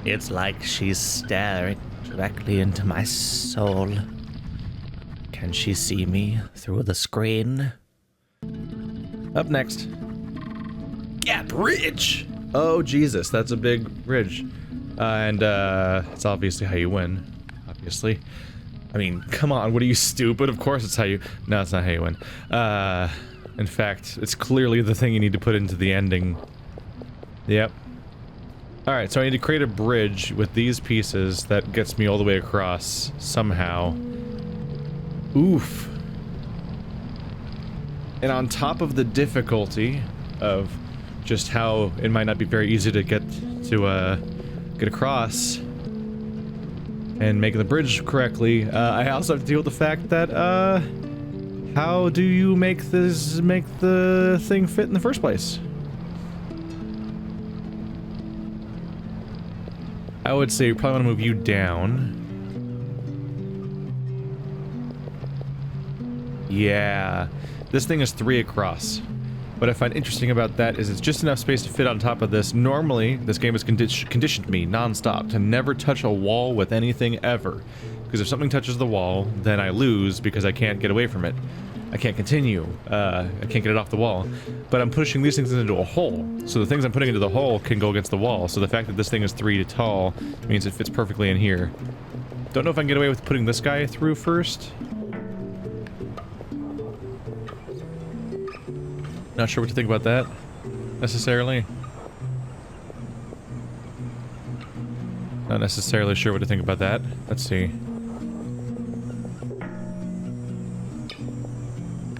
It's like she's staring directly into my soul. Can she see me through the screen? Up next. Gap Ridge! Oh, Jesus, that's a big ridge. And it's obviously how you win. Obviously. I mean, come on, what are you, stupid? Of course it's how you... No, it's not how you win. In fact, it's clearly the thing you need to put into the ending. Yep. Alright, so I need to create a bridge with these pieces that gets me all the way across, somehow. Oof. And on top of the difficulty of just how it might not be very easy to get across and make the bridge correctly, I also have to deal with the fact that, how do you make the thing fit in the first place? I would say you probably want to move you down. Yeah. This thing is 3 across. What I find interesting about that is it's just enough space to fit on top of this. Normally, this game has conditioned me non-stop to never touch a wall with anything ever. Because if something touches the wall, then I lose because I can't get away from it. I can't continue. I can't get it off the wall. But I'm pushing these things into a hole. So the things I'm putting into the hole can go against the wall. So the fact that this thing is 3 tall means it fits perfectly in here. Don't know if I can get away with putting this guy through first. Not sure what to think about that, necessarily. Not necessarily sure what to think about that. Let's see.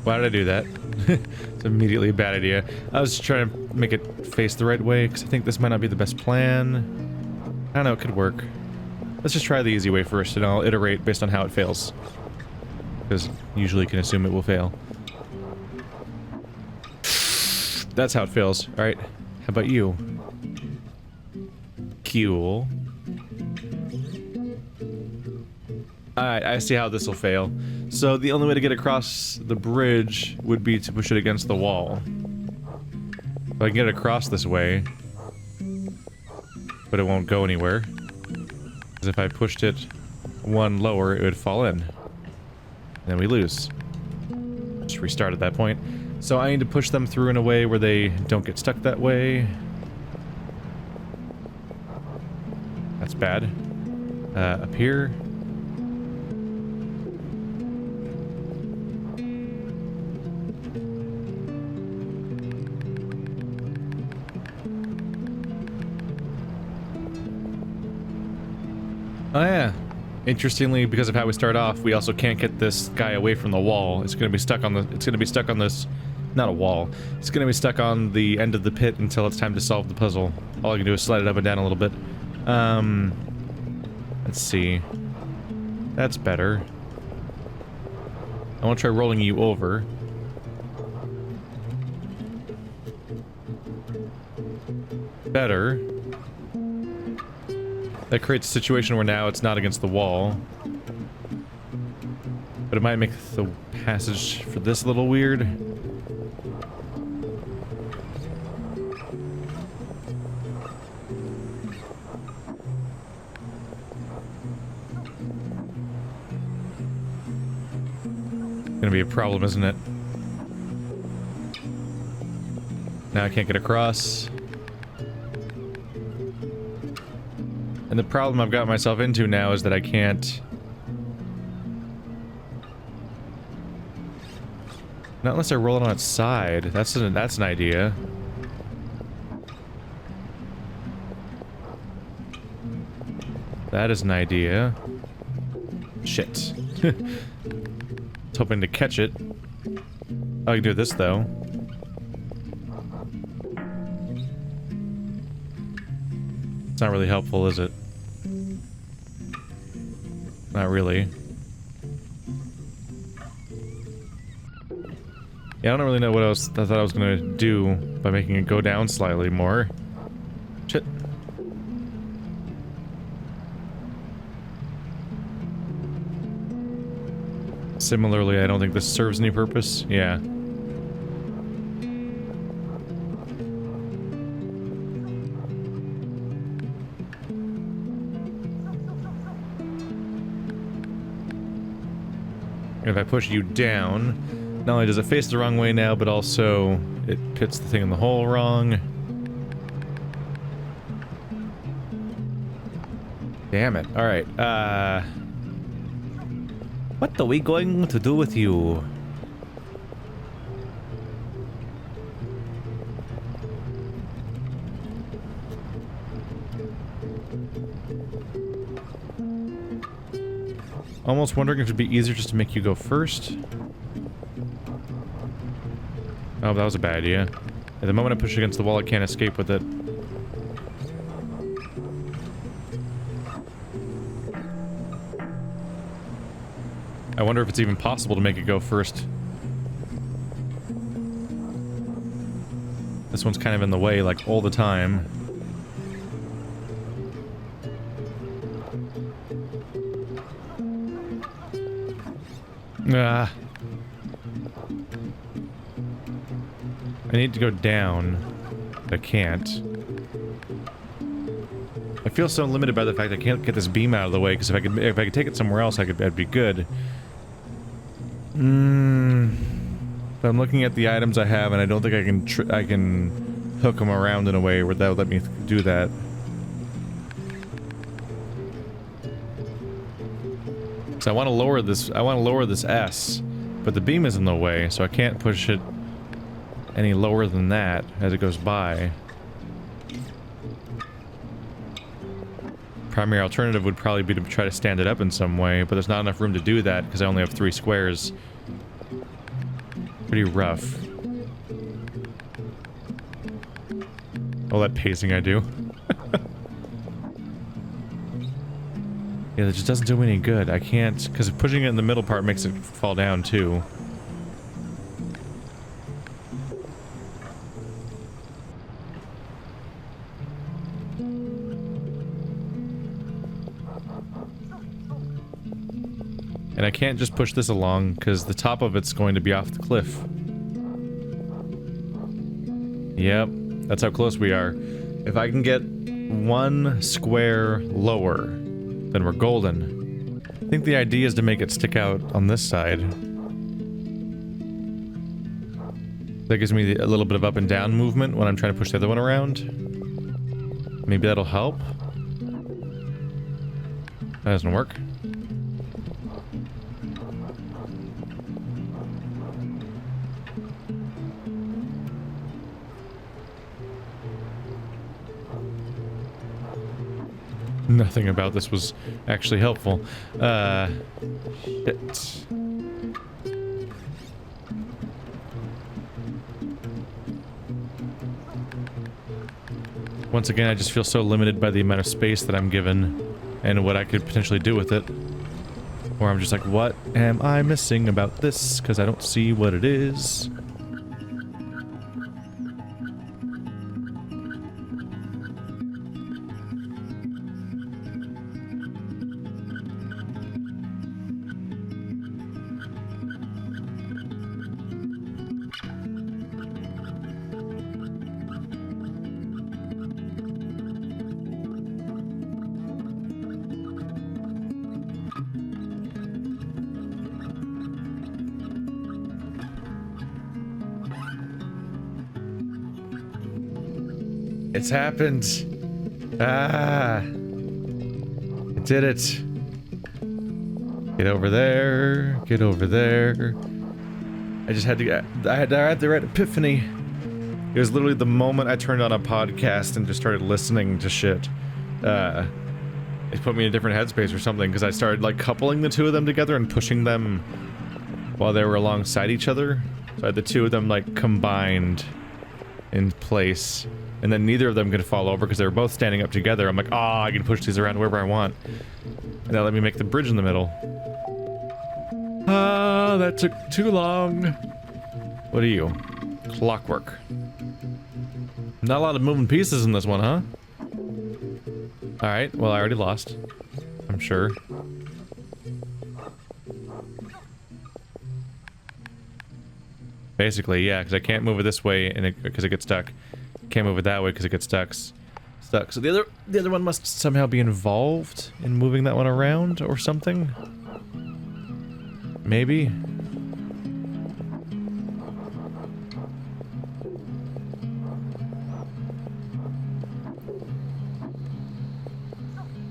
Why did I do that? It's immediately a bad idea. I was trying to make it face the right way, because I think this might not be the best plan. I don't know, it could work. Let's just try the easy way first, and I'll iterate based on how it fails. Because usually you can assume it will fail. That's how it feels. Alright, how about you? Cool. Alright, I see how this will fail. So the only way to get across the bridge would be to push it against the wall. If I can get it across this way, but it won't go anywhere. Because if I pushed it one lower, it would fall in. And then we lose. Just restart at that point. So I need to push them through in a way where they don't get stuck that way. That's bad. Up here. Oh yeah. Interestingly, because of how we start off, we also can't get this guy away from the wall. It's gonna be stuck on this, not a wall. It's gonna be stuck on the end of the pit until it's time to solve the puzzle. All I can do is slide it up and down a little bit. Let's see. That's better. I want to try rolling you over. Better. That creates a situation where now it's not against the wall. But it might make the passage for this a little weird. Gonna be a problem, isn't it? Now I can't get across. And the problem I've got myself into now is that I can't... Not unless I roll it on its side. That's an idea. That is an idea. Shit. I was hoping to catch it. Oh, I can do this, though. It's not really helpful, is it? Not really. Yeah, I don't really know what else I thought I was gonna do by making it go down slightly more. Shit. Similarly, I don't think this serves any purpose. Yeah. And if I push you down, not only does it face the wrong way now, but also it pits the thing in the hole wrong. Damn it. Alright, what are we going to do with you? Almost wondering if it'd be easier just to make you go first. Oh, that was a bad idea. At the moment I push against the wall, I can't escape with it. I wonder if it's even possible to make it go first. This one's kind of in the way, like, all the time. Ah. I need to go down. I can't. I feel so limited by the fact I can't get this beam out of the way, because if I could take it somewhere else, I'd be good. But I'm looking at the items I have, and I don't think I can hook them around in a way where that would let me do that. So I want to lower this. I want to lower this S, but the beam is in the way, so I can't push it any lower than that as it goes by. Primary alternative would probably be to try to stand it up in some way, but there's not enough room to do that because I only have 3 squares. Pretty rough. All that pacing I do. Yeah, that just doesn't do me any good. I can't, because pushing it in the middle part makes it fall down too. And I can't just push this along, because the top of it's going to be off the cliff. Yep, that's how close we are. If I can get 1 square lower, then we're golden. I think the idea is to make it stick out on this side. That gives me a little bit of up and down movement when I'm trying to push the other one around. Maybe that'll help. That doesn't work. Nothing about this was actually helpful. Shit. Once again, I just feel so limited by the amount of space that I'm given and what I could potentially do with it. Or I'm just like, what am I missing about this? Because I don't see what it is. It's happened. Ah. I did it. Get over there. Get over there. I just had to get... I had the right epiphany. It was literally the moment I turned on a podcast and just started listening to shit. It put me in a different headspace or something, because I started, like, coupling the two of them together and pushing them while they were alongside each other. So I had the two of them, like, combined in place. And then neither of them could fall over because they were both standing up together. I'm like, ah, I can push these around wherever I want. And that let me make the bridge in the middle. Ah, that took too long. What are you? Clockwork. Not a lot of moving pieces in this one, huh? Alright, well, I already lost. I'm sure. Basically, yeah, because I can't move it this way and because it gets stuck. Can't move it that way because it gets stuck. So the other one must somehow be involved in moving that one around or something. Maybe?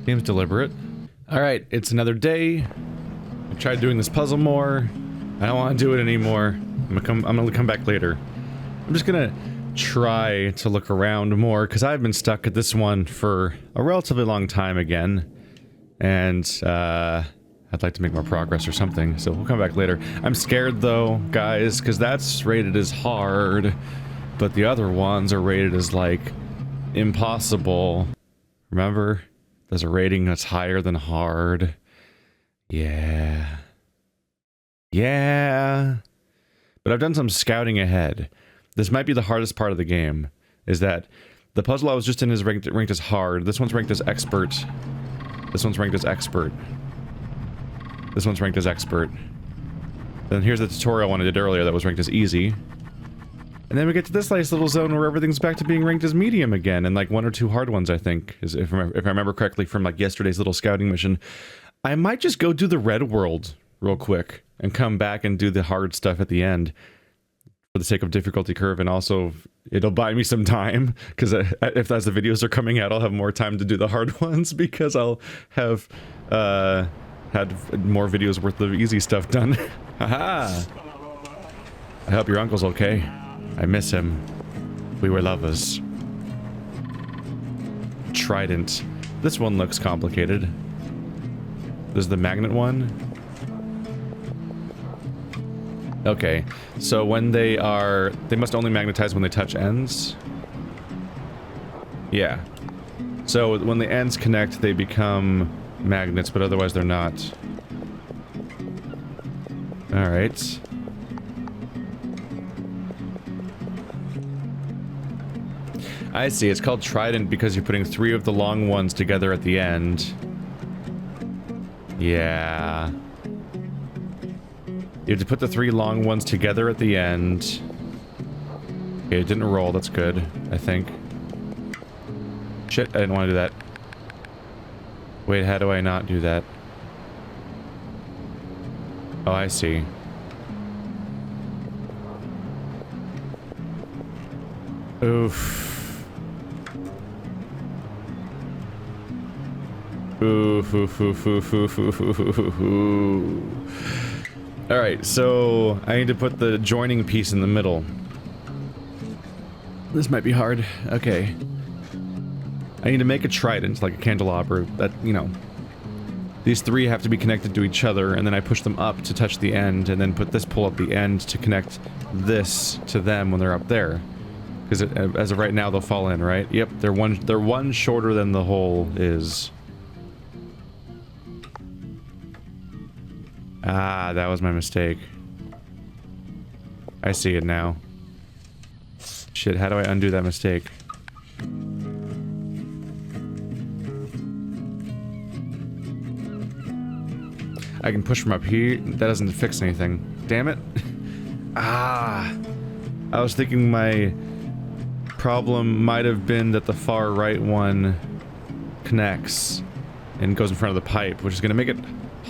Seems deliberate. Alright, it's another day. I tried doing this puzzle more. I don't want to do it anymore. I'm gonna come back later. I'm just gonna try to look around more, because I've been stuck at this one for a relatively long time again. And, I'd like to make more progress or something, so we'll come back later. I'm scared though, guys, because that's rated as hard, but the other ones are rated as, like, impossible. Remember? There's a rating that's higher than hard. Yeah. Yeah. But I've done some scouting ahead. This might be the hardest part of the game, is that the puzzle I was just in is ranked as hard. This one's ranked as expert. This one's ranked as expert. This one's ranked as expert. Then here's the tutorial one I did earlier that was ranked as easy. And then we get to this nice little zone where everything's back to being ranked as medium again, and like 1 or 2 hard ones, I think, if I remember correctly from like yesterday's little scouting mission. I might just go do the red world real quick and come back and do the hard stuff at the end for the sake of difficulty curve, and also it'll buy me some time, because if as the videos are coming out, I'll have more time to do the hard ones, because I'll have had more videos worth of easy stuff done. Haha! I hope your uncle's okay. I miss him. We were lovers. Trident. This one looks complicated. This is the magnet one. Okay, so when they must only magnetize when they touch ends. Yeah. So when the ends connect, they become magnets, but otherwise they're not. Alright. I see, it's called Trident because you're putting 3 of the long ones together at the end. Yeah. You have to put the 3 long ones together at the end. Okay, it didn't roll, that's good, I think. Shit, I didn't want to do that. Wait, how do I not do that? Oh, I see. Oof. Alright, so I need to put the joining piece in the middle. This might be hard. Okay. I need to make a trident, like a candelabra, that, you know. These 3 have to be connected to each other, and then I push them up to touch the end, and then put this pull at the end to connect this to them when they're up there. Because as of right now, they'll fall in, right? Yep, they're one shorter than the hole is. Ah, that was my mistake. I see it now. Shit, how do I undo that mistake? I can push from up here. That doesn't fix anything. Damn it. Ah. I was thinking my problem might have been that the far right one connects and goes in front of the pipe, which is going to make it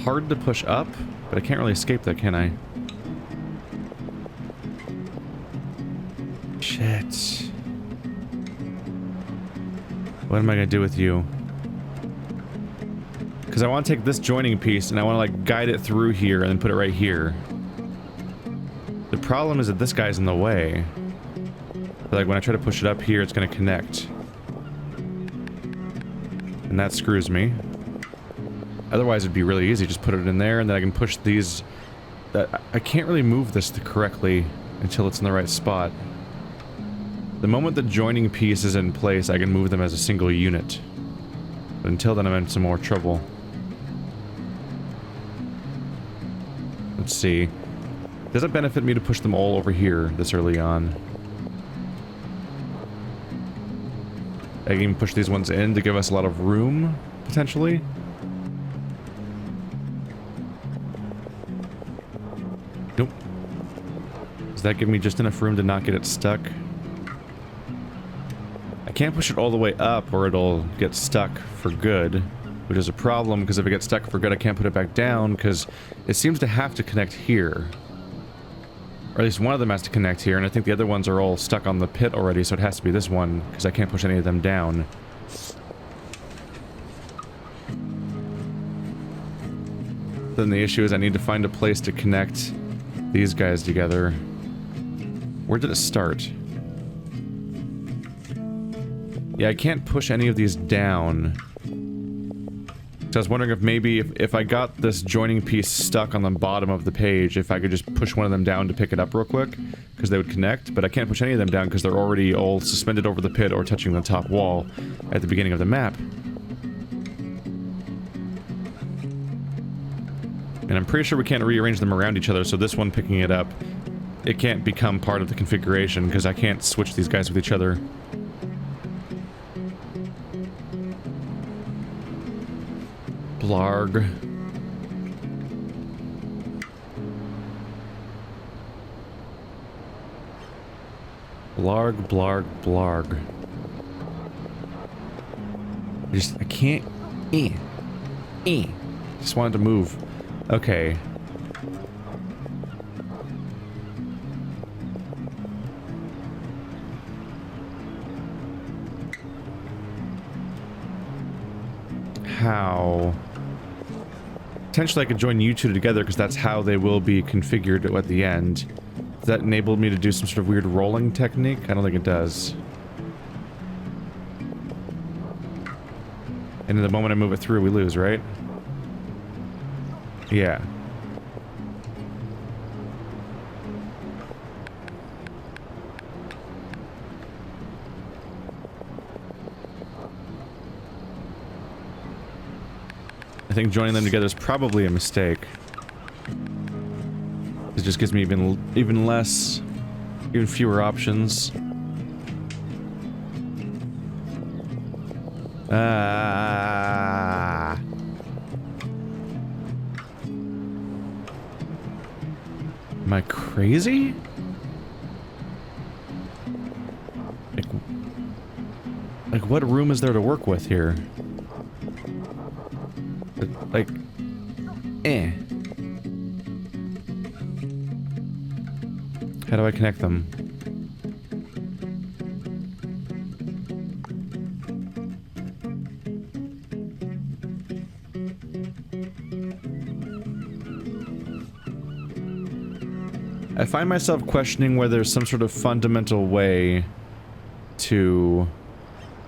hard to push up, but I can't really escape that, can I? Shit. What am I going to do with you? Because I want to take this joining piece and I want to like guide it through here and then put it right here. The problem is that this guy's in the way. Like when I try to push it up here, it's going to connect. And that screws me. Otherwise it'd be really easy, just put it in there and then I can push these. I can't really move this correctly until it's in the right spot. The moment the joining piece is in place, I can move them as a single unit. But until then I'm in some more trouble. Let's see. Does it benefit me to push them all over here this early on? I can even push these ones in to give us a lot of room, potentially. Nope. Does that give me just enough room to not get it stuck? I can't push it all the way up or it'll get stuck for good. which is a problem because if it gets stuck for good, I can't put it back down because it seems to have to connect here. Or at least one of them has to connect here, and I think the other ones are all stuck on the pit already, so it has to be this one because I can't push any of them down. Then the issue is I need to find a place to connect these guys together. Where did it start? Yeah, I can't push any of these down. So I was wondering if maybe if I got this joining piece stuck on the bottom of the page, if I could just push one of them down to pick it up real quick, because they would connect, but I can't push any of them down because they're already all suspended over the pit or touching the top wall at the beginning of the map. And I'm pretty sure we can't rearrange them around each other, so this one picking it up, it can't become part of the configuration because I can't switch these guys with each other. Blarg. Blarg, blarg, blarg. I can't... Just wanted to move. Okay. How? Potentially I could join you two together because that's how they will be configured at the end. Does that enable me to do some sort of weird rolling technique? I don't think it does. And the moment I move it through, we lose, right? Yeah. I think joining them together is probably a mistake. It just gives me even less, even fewer options. Ah. Am I crazy? Like what room is there to work with here? Like, How do I connect them? I find myself questioning whether there's some sort of fundamental way to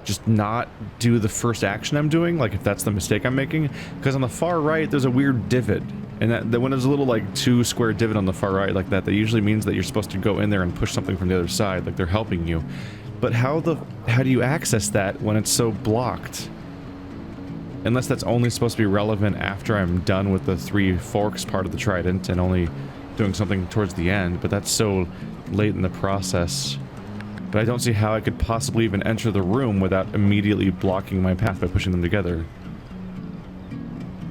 just not do the first action I'm doing, like if that's the mistake I'm making. Because on the far right, there's a weird divot. And that when there's a little, like, 2-square divot on the far right like that, that usually means that you're supposed to go in there and push something from the other side, like they're helping you. But how do you access that when it's so blocked? Unless that's only supposed to be relevant after I'm done with the 3 forks part of the trident and only doing something towards the end, but that's so late in the process. But I don't see how I could possibly even enter the room without immediately blocking my path by pushing them together.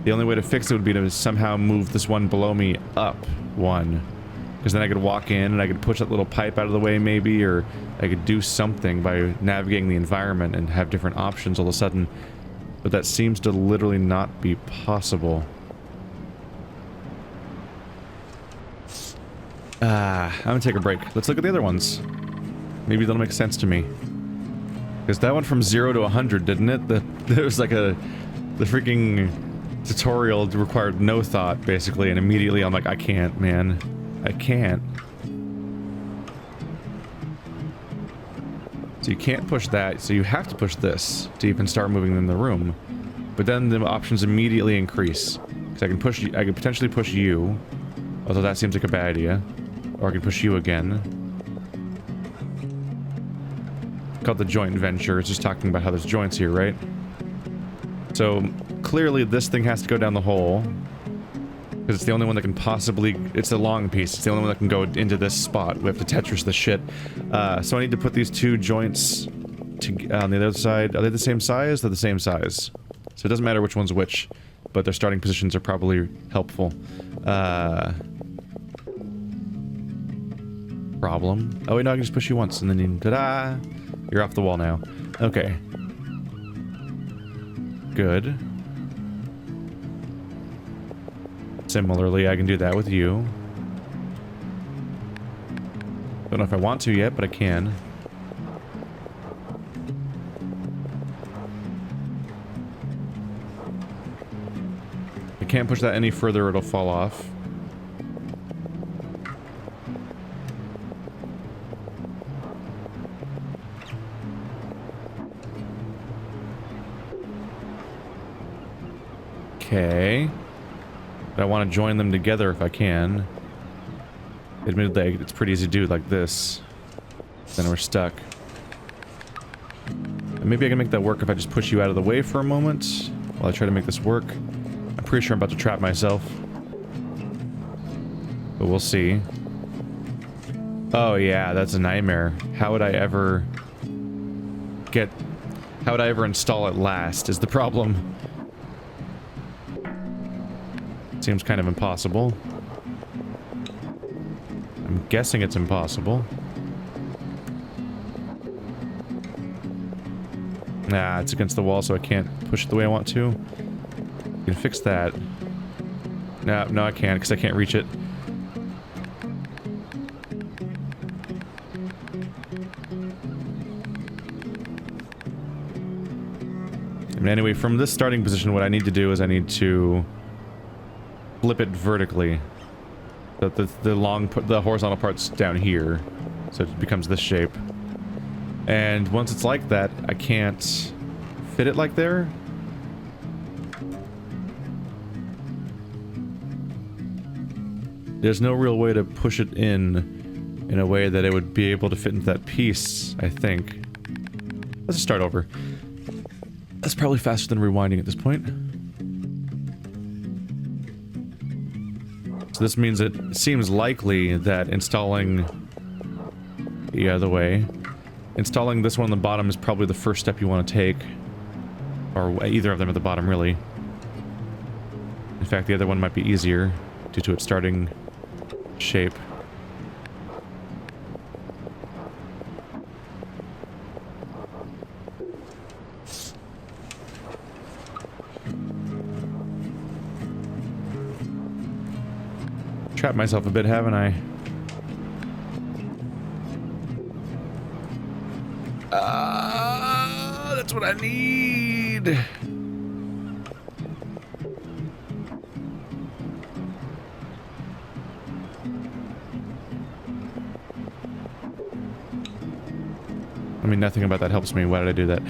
The only way to fix it would be to somehow move this one below me up one. Because then I could walk in and I could push that little pipe out of the way maybe, or I could do something by navigating the environment and have different options all of a sudden. But that seems to literally not be possible. I'm gonna take a break. Let's look at the other ones. Maybe that'll make sense to me. Because that went from 0 to 100, didn't it? There was like the freaking tutorial required no thought, basically, and immediately I'm like, I can't, man. I can't. So you can't push that, so you have to push this to even start moving in the room. But then the options immediately increase. Because I can potentially push you, although that seems like a bad idea. Or I can push you again. Called the joint venture. It's just talking about how there's joints here, right? So clearly this thing has to go down the hole. Because it's the only one that can possibly... It's a long piece. It's the only one that can go into this spot. We have to Tetris the shit. So I need to put these 2 joints on the other side. Are they the same size? They're the same size. So it doesn't matter which one's which. But their starting positions are probably helpful. Problem. Oh wait, no, I can just push you once and then you... Ta-da! You're off the wall now. Okay. Good. Similarly, I can do that with you. Don't know if I want to yet, but I can. I can't push that any further, it'll fall off. Okay. But I want to join them together if I can. Admittedly, it's pretty easy to do like this. Then we're stuck. And maybe I can make that work if I just push you out of the way for a moment while I try to make this work. I'm pretty sure I'm about to trap myself. But we'll see. Oh yeah, that's a nightmare. How would I ever install it last is the problem. Seems kind of impossible. I'm guessing it's impossible. Nah, it's against the wall, so I can't push it the way I want to. You can fix that. No, I can't, because I can't reach it. And anyway, from this starting position, what I need to do is I need to flip it vertically. So the horizontal part's down here, so it becomes this shape. And once it's like that, I can't fit it like there. There's no real way to push it in a way that it would be able to fit into that piece, I think. Let's just start over. That's probably faster than rewinding at this point. So this means it seems likely that installing the other way, installing this one on the bottom is probably the first step you want to take. Or either of them at the bottom, really. In fact, the other one might be easier due to its starting shape. Trapped myself a bit, haven't I? That's what I need. I mean, nothing about that helps me. Why did I do that?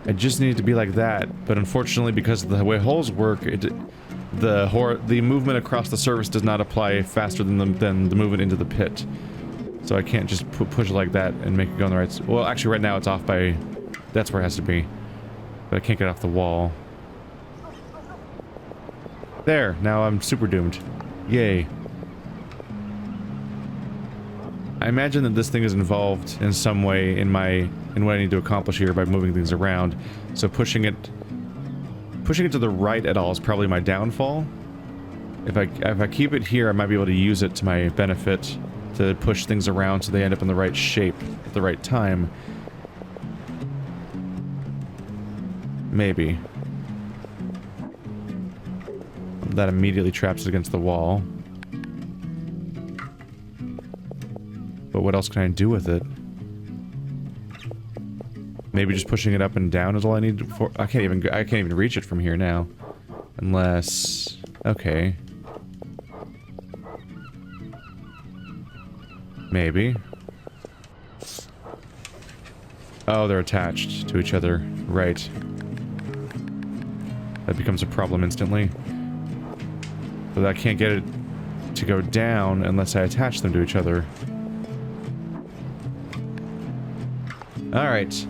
I just need it to be like that, but unfortunately, because of the way holes work, the movement across the surface does not apply faster than the movement into the pit. So I can't just push it like that and make it go in the right... Well, actually, right now it's off by... That's where it has to be. But I can't get off the wall. There! Now I'm super doomed. Yay. I imagine that this thing is involved in some way in what I need to accomplish here by moving things around. So pushing it to the right at all is probably my downfall. If I keep it here, I might be able to use it to my benefit to push things around so they end up in the right shape at the right time. Maybe. That immediately traps it against the wall. But what else can I do with it? Maybe just pushing it up and down is all I need for... I can't even reach it from here now. Unless... Okay. Maybe. Oh, they're attached to each other. Right. That becomes a problem instantly. But I can't get it to go down unless I attach them to each other. Alright.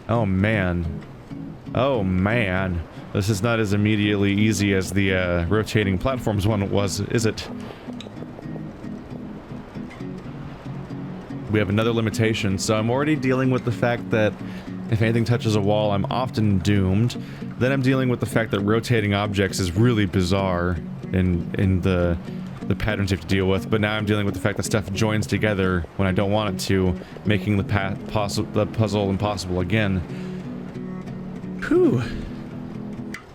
Oh man. Oh man. This is not as immediately easy as the rotating platforms one was, is it? We have another limitation, so I'm already dealing with the fact that if anything touches a wall, I'm often doomed. Then I'm dealing with the fact that rotating objects is really bizarre in the the patterns you have to deal with, but now I'm dealing with the fact that stuff joins together when I don't want it to, making the puzzle impossible again. Whew.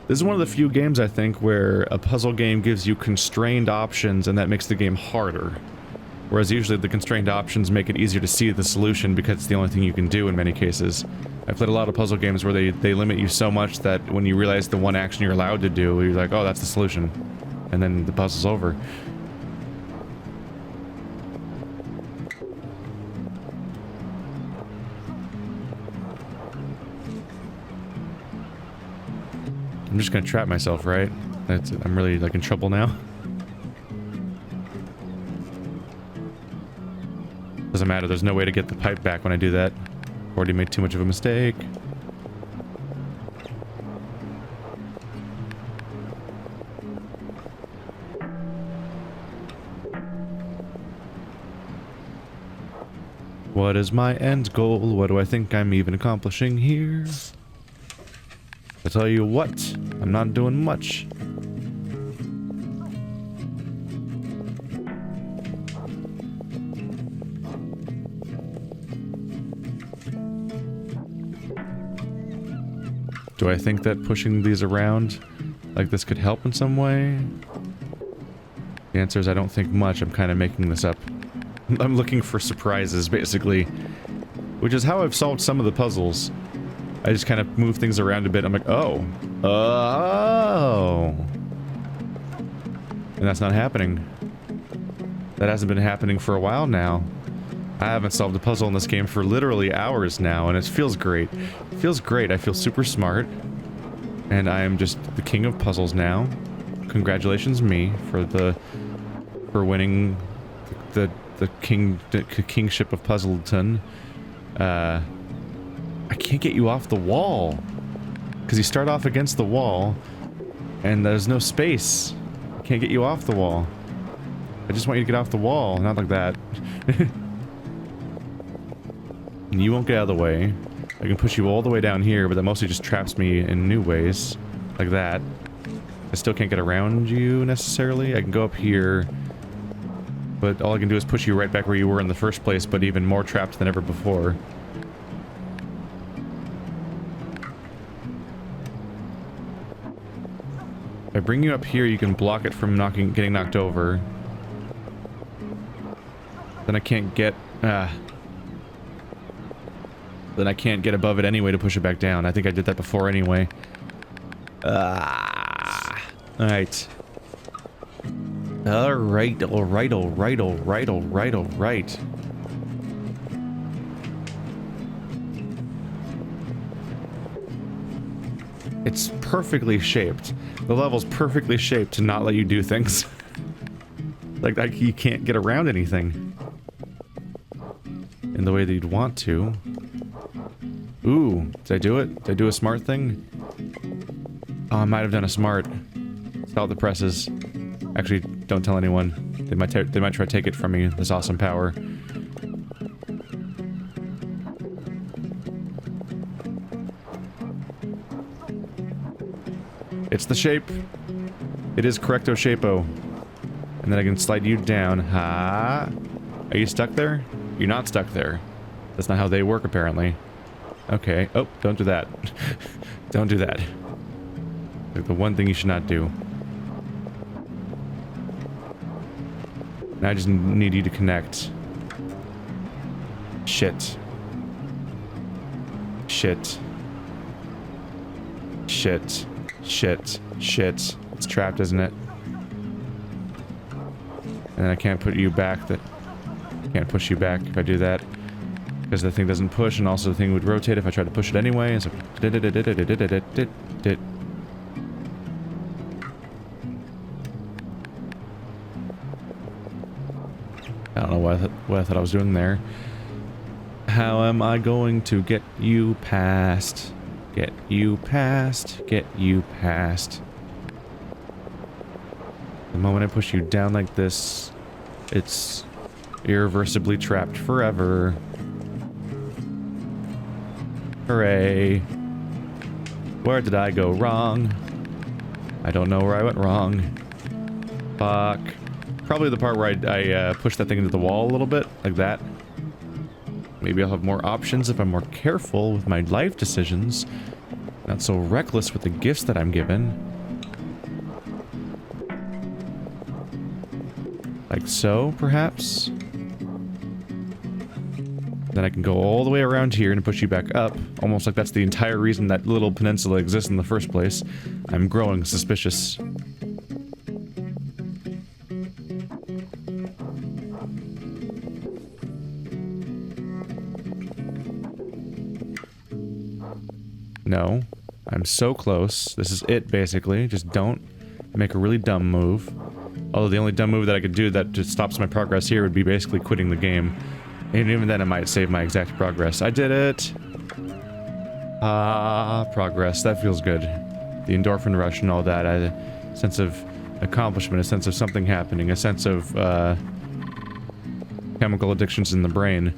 This is one of the few games, I think, where a puzzle game gives you constrained options and that makes the game harder. Whereas usually the constrained options make it easier to see the solution because it's the only thing you can do in many cases. I've played a lot of puzzle games where they limit you so much that when you realize the one action you're allowed to do, you're like, oh, that's the solution. And then the puzzle's over. I'm just gonna trap myself, right? I'm really, like, in trouble now. Doesn't matter, there's no way to get the pipe back when I do that. Already made too much of a mistake. What is my end goal? What do I think I'm even accomplishing here? I tell you what, I'm not doing much. Do I think that pushing these around like this could help in some way? The answer is I don't think much. I'm kind of making this up. I'm looking for surprises, basically. Which is how I've solved some of the puzzles. I just kind of move things around a bit. I'm like, oh. Oh. And that's not happening. That hasn't been happening for a while now. I haven't solved a puzzle in this game for literally hours now, and it feels great. It feels great. I feel super smart. And I am just the king of puzzles now. Congratulations me for winning the kingship of Puzzleton. I can't get you off the wall. Because you start off against the wall, and there's no space. I can't get you off the wall. I just want you to get off the wall, not like that. And you won't get out of the way. I can push you all the way down here, but that mostly just traps me in new ways. Like that. I still can't get around you, necessarily. I can go up here, but all I can do is push you right back where you were in the first place, but even more trapped than ever before. If I bring you up here, you can block it from getting knocked over. Then I can't get... Then I can't get above it anyway to push it back down. I think I did that before anyway. Alright. Alright, alright, alright, alright, alright, alright. It's perfectly shaped. The level's perfectly shaped to not let you do things. like you can't get around anything in the way that you'd want to. Ooh, did I do it? Did I do a smart thing? Oh, I might have done a smart. Stop the presses. Actually, don't tell anyone. They might try to take it from me, this awesome power. It's the shape. It is correcto shapo. And then I can slide you down. Ha! Are you stuck there? You're not stuck there. That's not how they work, apparently. Okay. Oh, don't do that. Don't do that. Like the one thing you should not do. Now I just need you to connect. Shit. Shit. Shit. Shit. Shit. It's trapped, isn't it? And then I can't put you back. Can't push you back if I do that. Because the thing doesn't push, and also the thing would rotate if I tried to push it anyway, and so... I don't know what I thought I was doing there. How am I going to get you past? Get you past. Get you past. The moment I push you down like this, it's irreversibly trapped forever. Hooray. Where did I go wrong? I don't know where I went wrong. Fuck. Probably the part where I push that thing into the wall a little bit, like that. Maybe I'll have more options if I'm more careful with my life decisions. Not so reckless with the gifts that I'm given. Like so, perhaps? Then I can go all the way around here and push you back up. Almost like that's the entire reason that little peninsula exists in the first place. I'm growing suspicious. No. I'm so close. This is it, basically. Just don't make a really dumb move. Although the only dumb move that I could do that just stops my progress here would be basically quitting the game. And even then it might save my exact progress. I did it! Progress. That feels good. The endorphin rush and all that. A sense of accomplishment, a sense of something happening, a sense of, chemical addictions in the brain.